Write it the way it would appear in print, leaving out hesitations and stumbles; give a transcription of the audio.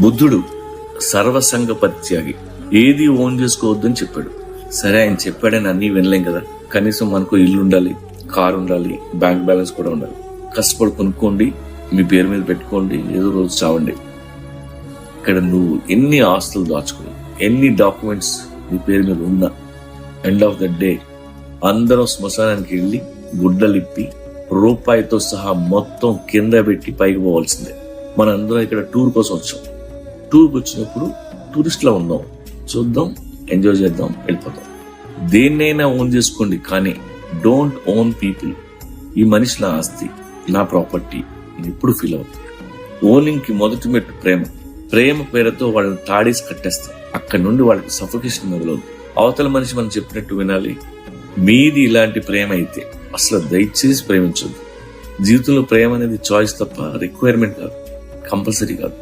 బుద్ధుడు సర్వసంగ పరిత్యాగి, ఏది ఓన్ చేసుకోవద్దని చెప్పాడు. సరే, ఆయన చెప్పాడని అన్ని వినలేం కదా. కనీసం మనకు ఇల్లు ఉండాలి, కారు ఉండాలి, బ్యాంక్ బ్యాలెన్స్ కూడా ఉండాలి. కష్టపడి కొనుక్కోండి, మీ పేరు మీద పెట్టుకోండి, ఏదో రోజు చావండి. ఇక్కడ నువ్వు ఎన్ని ఆస్తులు దాచుకుని, ఎన్ని డాక్యుమెంట్స్ నీ పేరు మీద ఉన్నా, ఎండ్ ఆఫ్ ద డే అందరం శ్మశానానికి వెళ్ళి గుడ్డలిప్పి రూపాయితో సహా మొత్తం కింద పెట్టి పైకి పోవాల్సిందే. మనందరం ఇక్కడ టూర్ కోసం వచ్చాం. టూర్కి వచ్చినప్పుడు టూరిస్ట్ లా ఉందాం, చూద్దాం, ఎంజాయ్ చేద్దాం, వెళ్ళిపోతాం. దేన్నైనా ఓన్ చేసుకోండి, కానీ డోంట్ ఓన్ పీపుల్. ఈ మనిషి నా ఆస్తి, నా ప్రాపర్టీ ఎప్పుడు ఫీల్ అవుతుంది. ఓనింగ్ కి మొదటి మెట్టు ప్రేమ. ప్రేమ పేరుతో వాళ్ళని తాడేసి కట్టేస్తాం. అక్కడి నుండి వాళ్ళకి సఫోకేషన్ మొదలవుతుంది. అవతల మనిషి మనం చెప్పినట్టు వినాలి. మీది ఇలాంటి ప్రేమ అయితే అసలు దయచేసి ప్రేమించొద్దు. జీవితంలో ప్రేమ అనేది చాయిస్ తప్ప రిక్వైర్మెంట్ కాదు, కంపల్సరీ కాదు.